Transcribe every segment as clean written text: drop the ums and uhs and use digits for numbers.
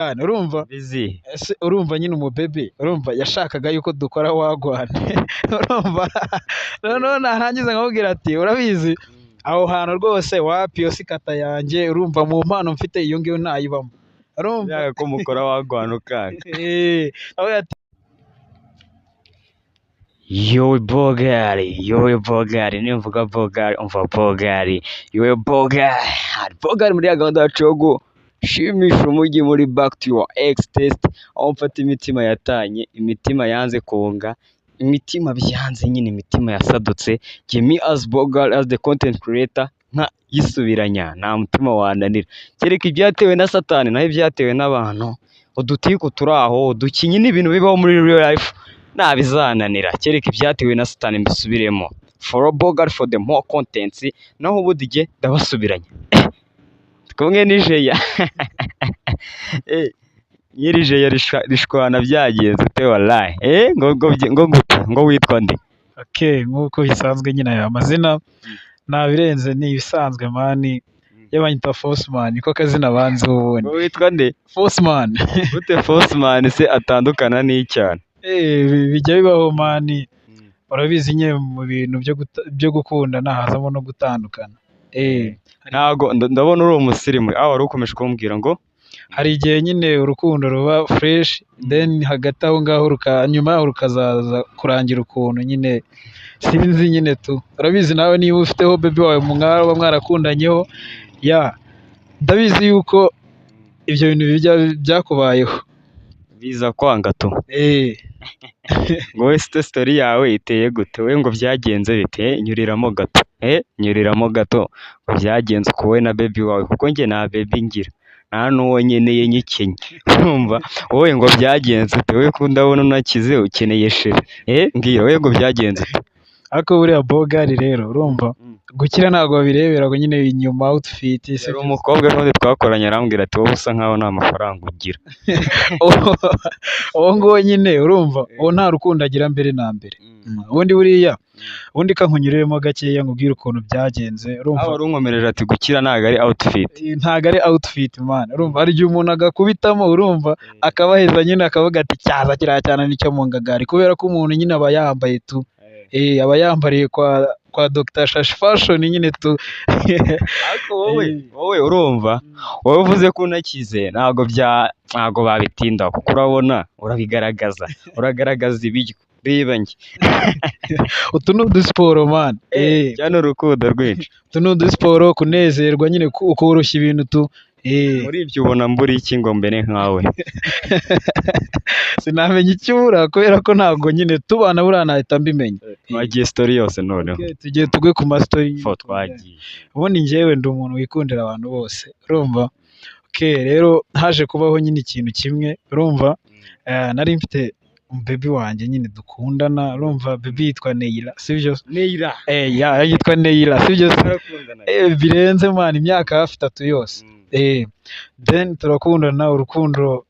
urumva Busy. ese urumva nyine umubebe urumva yashakaga yuko dukora wagwane urumva noneho narangiza nkamubwira ati urabizi aho hantu rwose wapi yo si kata yanjye urumva mu mpano mfite iyo ngiyo ntayibamo urumva Yaka ko mukora wagwana ukanga. aho ati Yowe Bogari, nimvuga Bogari, umva Bogari. Yowe Bogari muri ya gahunda yacu yo gushimisha umujyi muri Back to your ex test, aho mfata imitima yatanye, imitima yanze kunga, imitima byanze nyine, imitima yasadutse. Me as Bogari, as the content creator, nka yisubiranya, nta mutima wananira. Kereka ibyatewe na Satani, naho ibyatewe n'abantu, udutiku turi aho, udukinyi n'ibintu bibaho muri real life. Ntabizananira, kereka ibyatewe na Satani mbisubiremo. Follow Bogari for the more contents, naho ubundi jye ndabasubiranya. Kumwe n'Ijeya. Nyirijeya rishwana byagenze ute wallahi. Ngo witwa nde? okay nk'uko bisanzwe nyine aya mazina nabirenze ni ibisanzwe mani y'abanyita Forceman niko kazina banze ubundi Ngo witwa nde? Forceman Gute Forceman se atandukana n'icyana? bijya bibaho mani urabizi nyine mu bintu byo gukundana hazamo no gutandukana Ntago ndabona uri umusirimu, aho wari ukomeje kumbwira ngo hari igihe nyine urukundo ruba fresh then hagati aho ngaho nyuma yaho rukazaza kurangira ukuntu nyine sinzi nyine tu urabizi nawe niba ufiteho baby wawe mwaba mwarakundanyeho ndabizi yuko ibyo bintu byakubayeho biza kwanga tu. Ngo wese story yawe iteye gute? We ngo byagenze bite? Nyuriramo gato. Nyuriramo gato ngo byagenze uko we na baby wawe, kuko njye nta baby ngira, nta n'uwo nkeneye nyikenye. Urumva wowe ngo byagenze ute? We ko ndabona unakize ukeneye sheri. Mbwira we ngo byagenze ute? ariko buriya Bogari rero urumva gukira ntabwo babirebera ngo nyine inyuma outfit Yari umukobwa n'undi twakoranye arambwira ati wowe usa nkaho nta mafaranga ugira. uwo nguwo nyine urumva uwo nta rukundo agira mbere na mbere. ubundi buriya ubundi kankunyuriremo gakeya nkubwire ukuntu byagenze urumva. Wari unkomereje ati gukira ntabwo ari outfit. Ntabwo ari outfit man urumva, hari igihe umuntu agakubitamo urumva akabaheza nyine akavuga ati cyaza kiriya cyane nicyo mu ngagari, kubera ko umuntu nyine aba yambaye tu aba yambariye kwa Dr Shashi Fashion nyine tu. Ariko wowe urumva, wowe uvuze ko unakize ntabwo babitinda, kuko urabona uragaragaza ibiryo. Reba njye utu ni udusiporo man cyane urukundo rwinshi. utu ni udusiporo, kunezerwa nyine ukoroshya ibintu tu. Muri ibyo ubona mbura iki ngo mbere nkawe? Sinamenya icyo ubura kubera ko ntabwo nyine tubana buriya nahita mbimenya. Twagiye story yose noneho. Tugiye tugwe ku ma story. Twagiye. Ubundi njyewe ndi umuntu wikundira abantu bose urumva. Rero haje kubaho nyine ikintu kimwe urumva, nari mfite baby wanjye nyine dukundana urumva, baby yitwa Neira sibyo? Neira yitwa Neira sibyo? Birenze man imyaka hafi 3 yose. Then turakundana, urukundo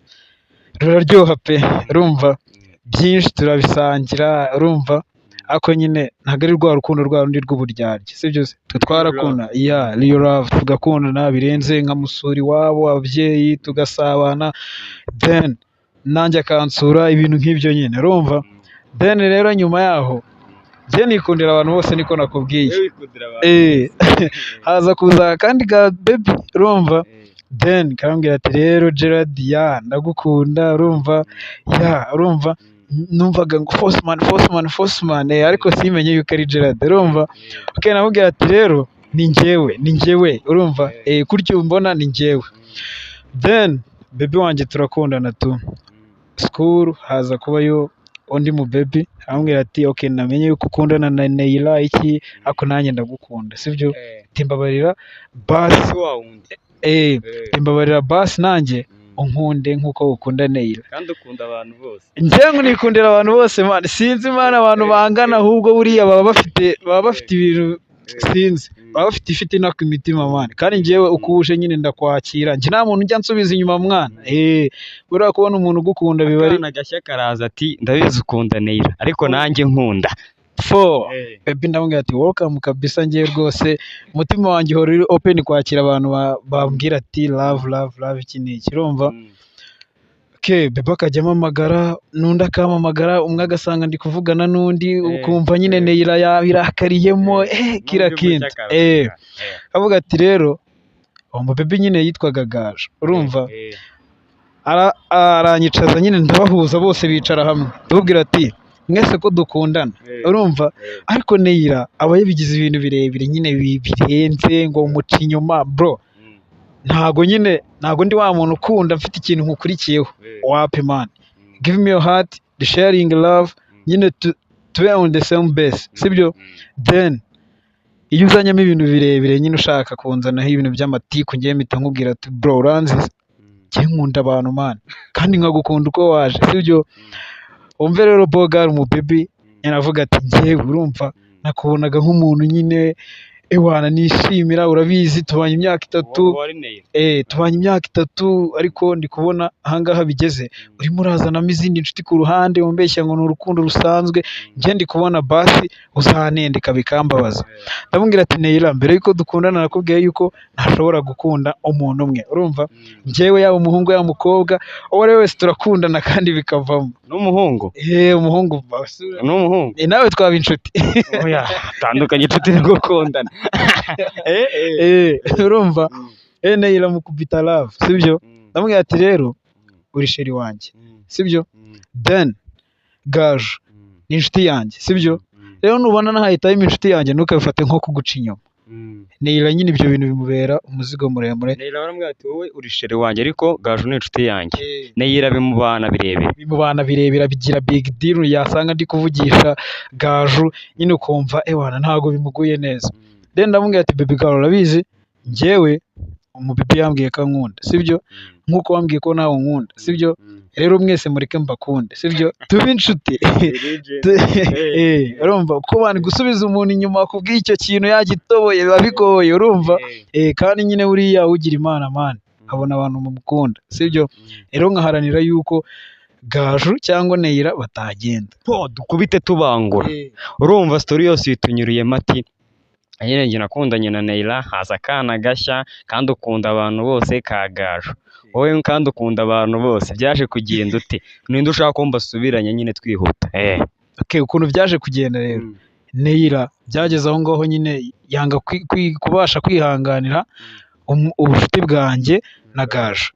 ruraryoha pe urumva, byinshi turabisangira urumva, ariko nyine ntabwo ari rwa rukundo rwa rundi rw'uburyarya sibyo? Twarakunda real love, tugakundana birenze nka musuri wabo ababyeyi tugasabana, then nanjye akansura ibintu nk'ibyo nyine urumva. Then rero nyuma yaho njye nikundira abantu bose niko nakubwiye. Haza kuza kandi ga baby urumva, then karambwira ati rero Gerard ndagukunda urumva, urumva numvaga ngo Forceman ariko simenye yuko ari Gerard urumva. Namubwira ati rero ni njyewe urumva, kuryo mbona ni njyewe. Then baby wanjye turakundana tu, school haza kubayo undi mu baby arambwira ati namenye yuko ukundana na Neira iki, ariko nanjye ndagukunda sibyo? Timbabarira basi timbabarira basi nanjye unkunde nkuko ukunda Neira. Kandi ukunda abantu bose. Njye nikundira abantu bose man, sinzi man abantu bangana, ahubwo buriya baba bafite ibintu sinzi, baba bafite ifitina ku mitima man, kandi njyewe ukuje nyine ndakwakira, njye nta muntu njya nsubiza inyuma mwana. Buriya kubona umuntu ugukunda biba ari agashya karaza ati ndabizi ukunda Neira ariko nanjye nkunda. Baby ndamubwira ati welcome kabisa, njye rwose umutima wanjye uhora uri open kwakira abantu bambwira ati love iki n'iki urumva. Bebe akajya amamagara n'undi akampamagara, umwe agasanga ndi kuvugana n'undi, ukumva nyine Neira yabirakariyemo kira kindi avuga ati rero uwo mubebe nyine yitwaga Gaju, urumva aranyicaza nyine ndabahuza bose bicara hamwe, ndababwira ati mwese ko dukundana, urumva ariko Neira aba yabigize ibintu birebire nyine birenze ngo muca inyuma bro, ntago ndi wa muntu ukunda mfite ikintu nkukurikiyeho, wapi man, give me your heart, the sharing love, nyine tube on the same base, sibyo? Then iyo uzanyemo ibintu birebire nyine ushaka kunzanaho ibintu by'amatiku, ngiye mpita nkubwira ati bro uranzize, njye nkunda abantu man, kandi nkagukunda uko waje, sibyo? Umve rero Bogar umubebi yanavuga ati njyewe urumva nakubonaga nk'umuntu nyine ewana nishimira, urabizi tubanye imyaka 3, tubanye imyaka 3 ariko ndi kubona ahangaha bigeze urimo urazanamo izindi nshuti ku ruhande, umbeshya ngo ni urukundo rusanzwe, njye ndi kubona basi uzanendeka bikambabaza. Ndamubwira ati Neira, mbere yuko dukundana nakubwiye yuko ntashobora gukunda umuntu umwe, urumva njyewe yaba umuhungu yaba umukobwa uwo ari we wese turakundana kandi bikavamo. N'umuhungu umuhungu n'umuhungu nawe twaba inshuti oya tandukanye inshuti no gukundana urumva Neira mukubita love, sibyo? Ndamubwira ati rero uri sheri wanjye, sibyo? Then Gaju ni inshuti yanjye, sibyo? Rero nubona nahitamo inshuti yanjye ntukabifate nko kuguca inyuma. Neira nyine ibyo bintu bimubera umuzigo muremure. Neira baramubwira ati wowe uri sheri wanjye ariko Gaju ni inshuti yanjye. Neira bimubana birebire bigira big deal, yasanga ndi kuvugisha Gaju nyine ukumva ewana ntago bimuguye neza. Then ndamubwira ati baby girl urabizi njyewe umubibi yambwiye ko ankunda, sibyo? Nkuko wambwiye ko nawe unkunda, sibyo? Rero mwese mureke mbakunde, sibyo? Tube inshuti. Urumva uko bani gusubiza umuntu inyuma kubwira icyo kintu yagitoboye biba bigoye, urumva? Kandi nyine buriya ugira imana man abona abantu mumukunda, sibyo? Rero nkaharanira yuko Gaju cyangwa Neira batagenda, dukubite tubangura. Urumva story yose yitunyuriye mati njye nakundanye na Neira, haza akana gashya kandi ukunda abantu bose ka Gaju, wowe kandi ukunda abantu bose, byaje kugenda ute? Ninde ushaka ko mbasubiranye nyine twihuta? Ukuntu byaje kugenda rero Neira byageze aho ngaho nyine yanga kubasha kwihanganira ubucuti bwanjye na Gaju,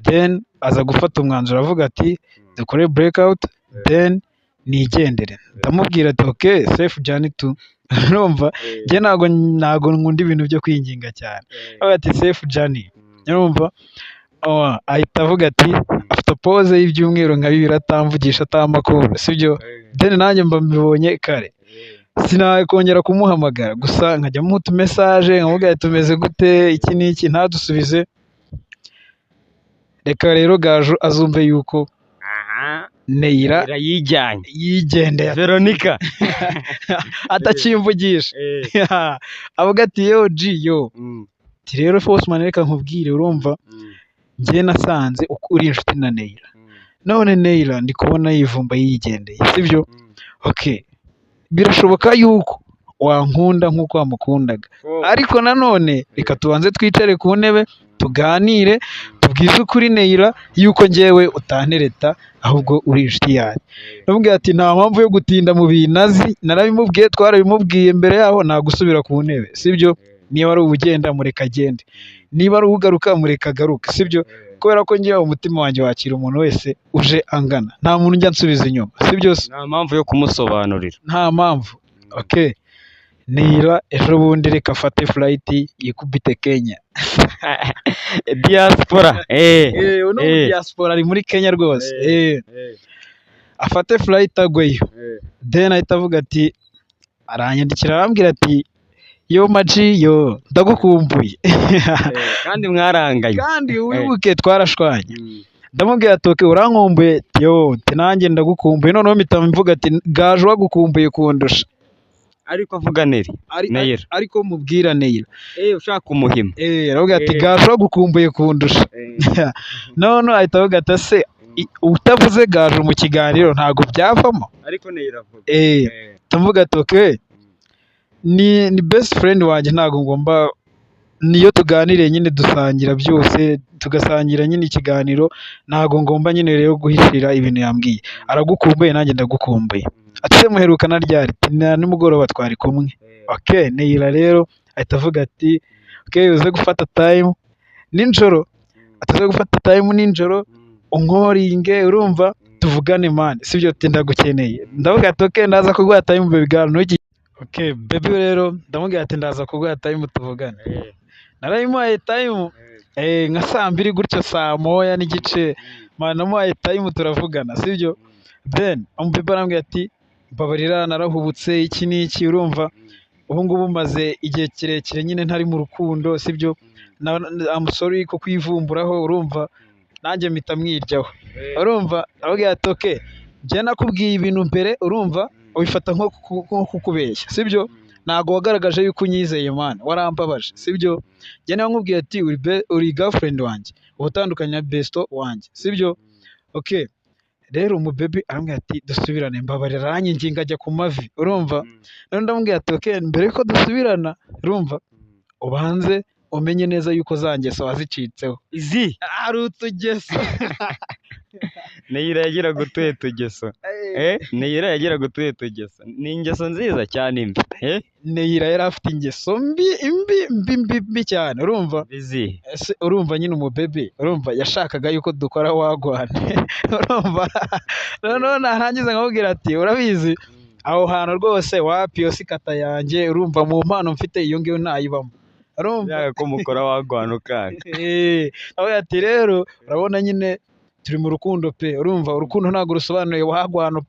then aza gufata umwanzuro avuga ati dukore breakout then nigendere. Ndamubwira ati okay safe journey to urumva njye ntago nkunda ibintu byo kwinginga cyane, avuga ati safe journey, urumva? Ahita avuga ati afite pause y'ibyumweru nka 2 atamvugisha atamakuru, sibyo? Then nanjye mba mbibonye kare sinakongera kumuhamagara, gusa nkajya muha message nkamubwira tumeze gute iki n'iki ntadusubize. Reka rero Gaju azumve yuko Neira yigendeye Veronica atakimvugisha avuga ati yo yo rero Forceman reka nkubwire, urumva njye nasanze uri inshuti na Neira, none Neira ndi kubona yivumba yigendeye, sibyo? Birashoboka yuko wankunda nk'uko wamukundaga, ariko nanone reka tubanze twicare ku ntebe tuganire, tubwize ukuri Neira yuko njyewe utantereta ahubwo uri inshuti yanjye. Ndamubwira ati nta mpamvu yo gutinda mu binazi, narabimubwiye twarabimubwiye mbere yaho nta gusubira ku ntebe, sibyo? Niba ari ugenda mureka agende, niba ari ugaruka mureka agaruka, sibyo? Kubera ko njyewe umutima wanjye wakira umuntu wese uje angana, nta muntu njya nsubiza inyuma, sibyo? Nta mpamvu yo kumusobanurira, nta mpamvu. Neira ejo bundi reka afate flight yikubite Kenya diaspora diaspora ari muri Kenya rwose, afate flight agweyo, then ahita avuga ati aranyandikira arambwira ati yo maji yo ndagukumbuye kandi mwaranganye kandi wibuke twarashwanye. Ndamubwira ati okay urankumbuye yo nanjye ndagukumbuye, noneho mpita mvuga ati Gaju wagukumbuye kundusha, ariko avuga Neira ariko mubwira Neira ushaka umuhima, aravuga ati Gaju wagukumbuye kundusha none ahita avuga ati se utavuze Gaju mu kiganiro ntago byavamo, ariko Neira avuga ndavuga ati okay ni best friend wanjye ntago ngomba niyo tuganiriye nyine dusangira byose, tugasangira nyine ikiganiro, ntago ngomba nyine rero guhishira ibintu yambwiye. Aragukumbuye nanjye ndagukumbuye. Ati se muherukana ryari? Ati na nimugoroba twari kumwe. Okay, Neira rero ahita avuga ati okay, uze gufata time nijoro, ataze gufata time nijoro unkoringe, urumva tuvugane man, sibyo? Ati ndagukeneye. Ndavuga ati okay, ndaza kuguha time baby girl, ntuki. Okay, baby rero ndamubwira ati ndaza kuguha time tuvugane. Narayimuhaye time nka saa mbiri gutyo, saa moya n'igice man, namuhaye time turavugana, sibyo? Then umubebe arambwira ati mbabarira narahubutse iki n'iki, urumva ubu ngubu maze igihe kirekire nyine ntari mu rukundo, sibyo? I'm sorry ko kwivumburaho, urumva nanjye mpita mwiryaho, urumva. Arambwira ati okay, njye nakubwiye ibintu mbere, urumva ubifata nko kukubeshya, sibyo? Ntago wagaragaje yuko unyizeye man, warambabaje, sibyo? Njye nawe nkubwiye ati uri girlfriend wanjye, ubutandukanye na besto wanjye, sibyo? Okay, rero umubebe arambwira ati dusubirane, mbabarira, aranyinginga ajya ku mavi, urumva. None ndamubwira ati okay, mbere yuko dusubirana, urumva ubanze umenye neza yuko za ngeso wazicitseho. Izi ari utugeso. Neira yagiraga utuye tugeso. Neira yagiraga utuye tugeso. Ni ingeso nziza cyane mbi. Neira yari afite ingeso mbi cyane, urumva. Izi urumva nyine umubebe, urumva yashakaga yuko dukora wagwane, urumva. Noneho narangiza nkamubwira ati urabizi aho hantu rwose wapi, yo si kata yanjye, urumva mu mpano mfite iyo ngiyo ntayibamo, urumva ko mukora wagwana ukanga. aho ati rero urabona nyine turi mu rukundo pe, urumva urukundo ntabwo rusobanuye wagwana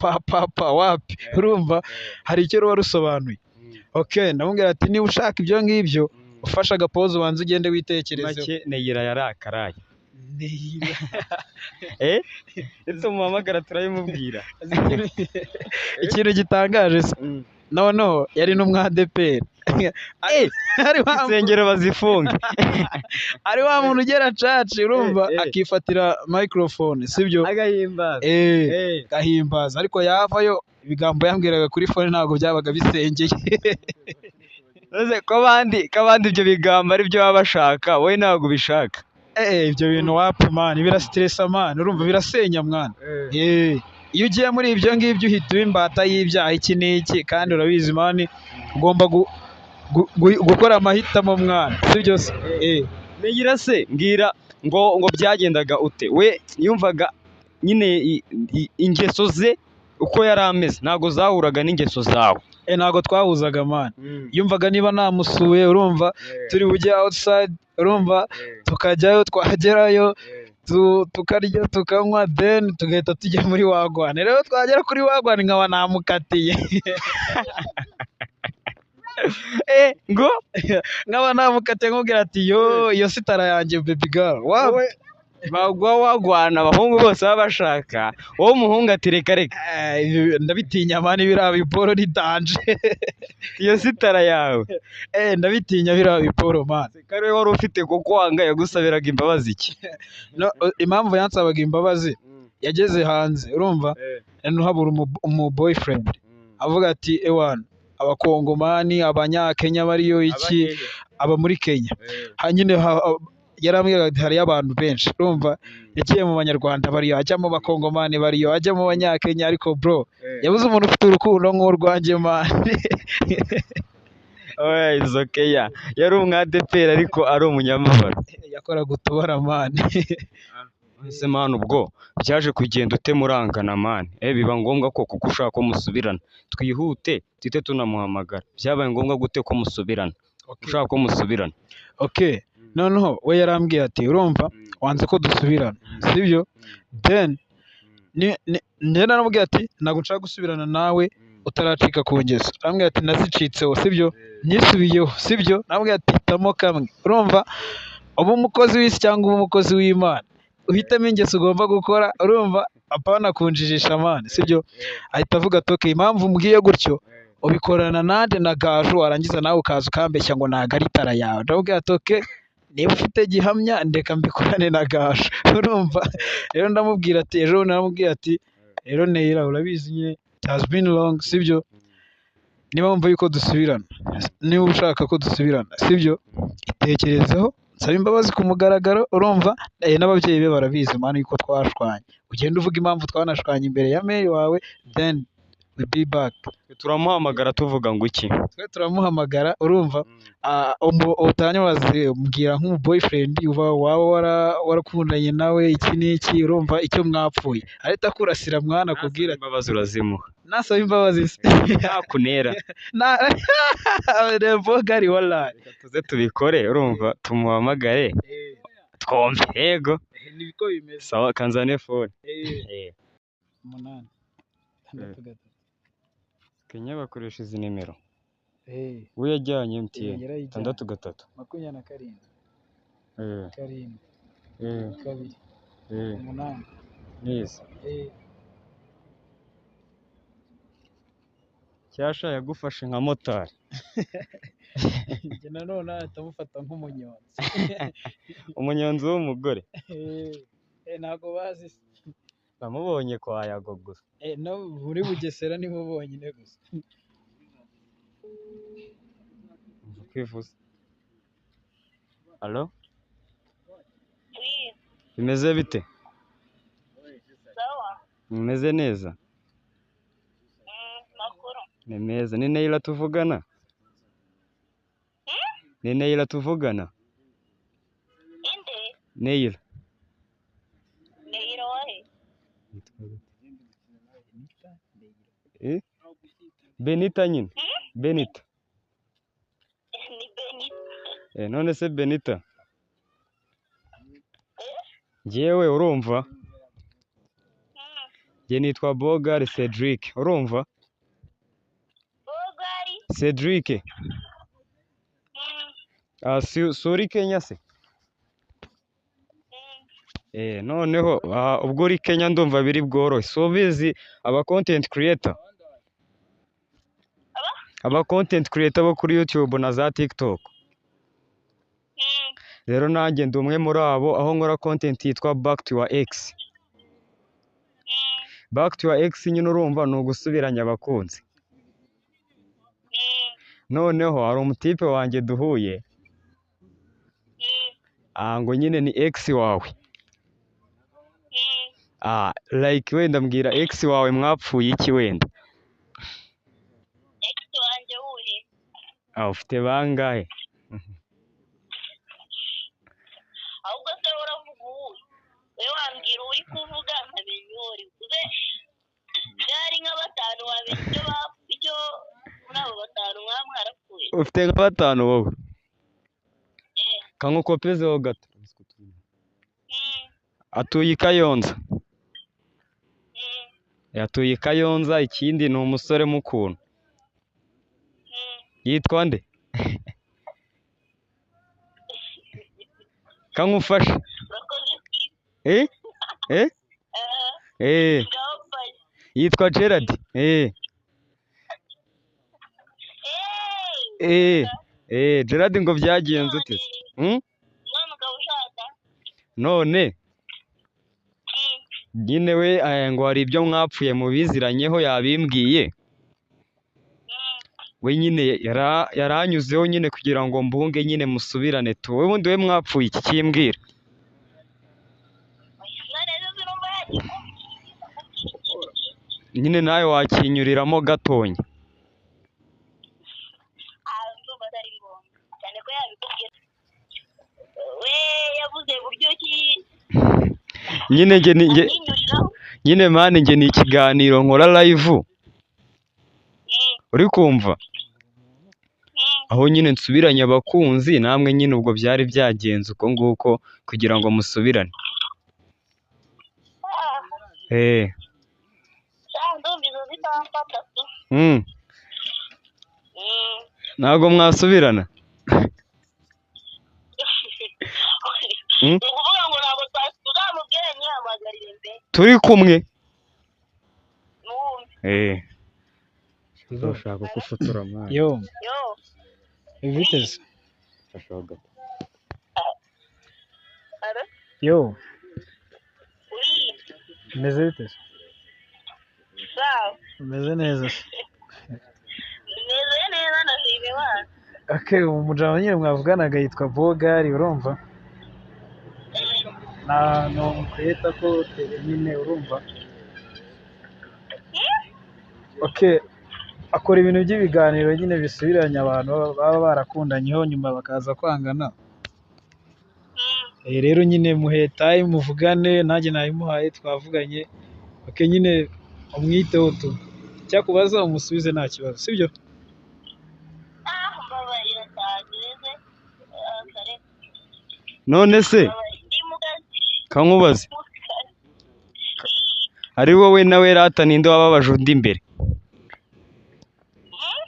pa wapi, urumva hari icyo ruba rusobanuye. Okay, ndamubwira ati niba ushaka ibyo ngibyo ufashe agapoze ubanza ugende witekerezeho. Make Neira yarakaraye. Neira ese umuhamagara turayimubwira. Ikintu gitangaje se, noneho yari n'umwadeperi. Insengero bazifunga. Ari wa muntu ugera caci, urumva akifatira microphone, sibyo? Agahimbaza. Gahimbaza, ariko yavayo ibigambo yambwiraga kuri phone ntabwo byabaga bisengeye. Ko abandi ibyo bigambo ari byo baba bashaka, wowe ntabwo ubishaka. Ibyo bintu wapi man, birastressa man, urumva birasenya mwana. Iyo ugiye muri ibyo ngibyo uhita uba imbata y'ibyaha iki n'iki, kandi urabizi man ugomba gukora amahitamo mwana, sibyo se? Neira se mbwira ngo byagendaga ute? We yumvaga nyine ingeso ze uko yari ameze ntago zahuraga n'ingeso zawe. Ntago twahuzaga man. Yumvaga niba namusuye, urumva turi bujye outside, urumva tukajyayo, twagerayo tukarya tukanywa, then tugahita tujya muri wagwane. Rero twagera kuri wagwane nkaba namukatiye. Ngo nkaba namukatiye nkubwira ati iyo sitara yanjye baby girl, wawe bagwa wagwana abahungu bose baba bashaka, wowe umuhungu ati reka ndabitinya man, biriya biporo ni danje. Iyo sitara yawe ndabitinya biriya biporo man. Kare wari ufite kuko wanga yagusabiraga imbabazi iki? Impamvu yansabaga imbabazi, yageze hanze, urumva habura umu boyfriend, avuga ati ewana abakongomani, abanyakenya bariyo iki, aba muri Kenya. Hanyine yarambwiraga ati hariyo abantu benshi, urumva yagiye mu banyarwanda bariyo, ajya mu bakongomani bariyo, ajya mu banyakenya, ariko bro yabuze umuntu ufite urukundo nk'urwanjye man. It's okay, yari umwadeperi ariko ari umunyamahoro, yakoraga utubara man. ese man ubwo byaje kugenda ute murangana man? Biba ngombwa ko kuko ushaka ko musubirana, twihute tite tunamuhamagara, byabaye ngombwa gute ko musubirana? Ushaka ko musubirana? Okay, noneho we yarambwiye ati urumva wanze ko dusubirana, sibyo? Then njye naramubwiye ati ntabwo nshaka gusubirana nawe utaracika ku ngeso. Arambwira ati nazicitseho, sibyo? Nyisubiyeho, sibyo? Naramubwiye ati hitamo kamwe, urumva uba umukozi w'isi cyangwa uba umukozi w'Imana, uhitamo ingeso ugomba gukora, urumva apana kunjijisha man, sibyo? Ahita avuga ati okay, impamvu mbwiye gutyo ubikorana nande na Gaju, warangiza nawe ukaza ukambeshya ngo ntago ari itara yawe. Ndabwira ati okay, niba ufite gihamya ndeka mbikorane na Gaju, urumva. Rero ndamubwira ati ejo naramubwira ati rero Neira urabizi nyine it has been long, sibyo? niba wumva yuko dusubirana, niba ushaka ko dusubirana sibyo, itekerezeho nsaba imbabazi ku mugaragaro, urumva n'ababyeyi be barabizi mani yuko twashwanye, ugenda uvuga impamvu twanashwanye imbere ya mail wawe, then we be back. turamuhamagara tuvuga ngo iki? Twe turamuhamagara, urumva utanyabaze umbwira nk'umu boyfriend waba warakundanye nawe iki n'iki, urumva icyo mwapfuye ahita akurasira mwana kubwira imbabazi urazimuha, nasaba imbabazi ntakunera Bogari wallahi. tuze tubikore, urumva tumuhamagare twombi. Yego nibiko bimeze. sawa, kanzane phone. 8 6 Kenya bakoresha izi nimero. we yajyanye MTN 6 27 karindwi 2 8 neza. Cyasha yagufashe nka motari. njye nanone atamufata nk'umunyonzi. Umunyonzi w'umugore. Ntago bazi se. Namubonye kwa Yago gusa. No muri Bugesera niho bonyine gusa. Kwivuza. Allo? Bimeze bite? Sawa. Bimeze neza? Makuru. Ni meza. Ni Neila tuvugana? Ni Neila tuvugana? Inde? Neila. Neila wahe? Benita nyine. Benita. Ni Benita. None se Benita? Njyewe urumva? Njye nitwa Bogari Cedric, urumva? Bogari? Cedric. Suri Kenya se? Noneho ubwo uri Kenya ndumva biri bworohe. So bizi aba content creator. Aba content creator bo kuri YouTube na za TikTok. Rero nanjye ndi umwe muri abo, aho nkora content yitwa Back to Your Ex. Back to Your Ex nyine urumva ni ugusubiranya abakunzi. Noneho hari umutipe wanjye duhuye. Ngo nyine ni ex wawe. Like wenda mbwira ex wawe mwapfuye iki wenda? Ex wanjye uhe? Ufite bangahe? Ahubwo se uravuga uwe? Wewe wambwira uri kuvuga nkamenya uri. Uze byari nka batanu wamenya ibyo muri abo batanu mwamwarapfuye. Ufite nka batanu wowe? Kangukopezeho gato. Atuye i Kayonza. Atuye i Kayonza, ikindi ni umusore mukuru. Yitwa nde? Kangufashe. Yitwa Gerard. Gerard ngo byagenze ute? None nyine we ngo hari ibyo mwapfuye mubiziranyeho yabimbwiye. We nyine yaranyuzeho nyine kugira ngo mbunge nyine musubirane tu. We wundi we mwapfuye iki kimbwira? Nyine nawe wakinyuriramo gatonya. Nyine mani njye ni ikiganiro nkora live. Uri kumva? Aho nyine nsubiranye abakunzi, namwe nyine ubwo byari byagenze uko nguko kugira ngo musubirane. Ntabwo mwasubirana? Turi kumwe? Ushaka kufotora mwana. Yo. Vitesse. Yo. Meze bite? Sawa. Meze neza. Neza wana Okay, umujama nyine mwavuganaga yitwa Bogari urumva no mukwita ko nyine urumva okay akora ibintu by'ibiganiro nyine bisubiranya abantu baba barakundanyeho nyuma bakaza kwangana rero nyine muhe time muvugane nanjye nayimuhaye twavuganye okay nyine umwiteho tu cyakubaza umusubize nta kibazo sibyo mbabarira cyageze kare none se kankubaze ari wowe nawe rata ninde wababaje undi imbere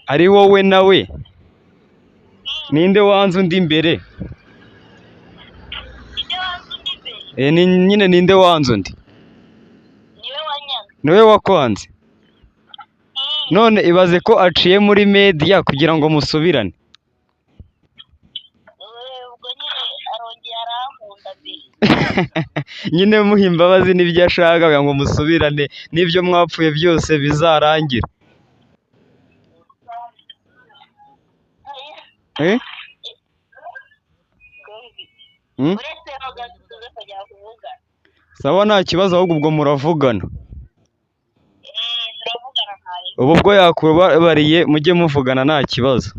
ari wowe nawe ninde wanze undi imbere nyine ninde wanze undi niwe wakwanze none ibaze ko aciye muri media kugira ngo musubirane ubwo nyine arongera arankunda mbere nyine muha imbabazi n'ibyo ashaka ngo musubirane n'ibyo mwapfuye byose bizarangira uretse bagasubiza kujya kuvuga sawa nta kibazo ahubwo ubwo muravugana turavugana kare ubu ubwo yakubabariye mujye muvugana nta kibazo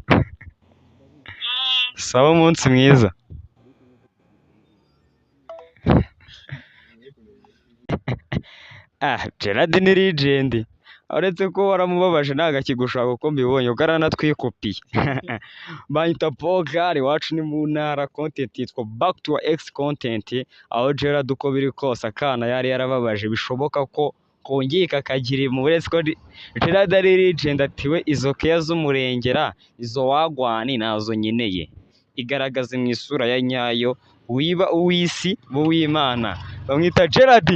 sawa umunsi mwiza Gerard ni legend uretse ko waramubabaje ntago akigushaka uko mbibonye ubwo aranatwikopiye banyita Bogari iwacu ni mu ntara content yitwa back to our ex content aho Gerard uko biri kose akana yari yarababaje bishoboka ko kongeye kakagira uretse ko Gerard ari legend atiwe izo keya z'umurengera izo wagwani nazo nyeneye igaragaza mu isura ya nyayo wiba uw'isi w'Imana bamwita Gerard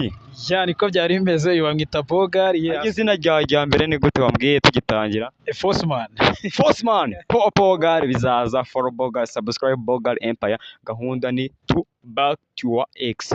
niko byari bimeze bamwita Bogari izina ryawe rya mbere ni gute wambwiye tugitangira Forceman Bogari bizaza follow Bogari subscribe Bogari Empire gahunda ni to back to your ex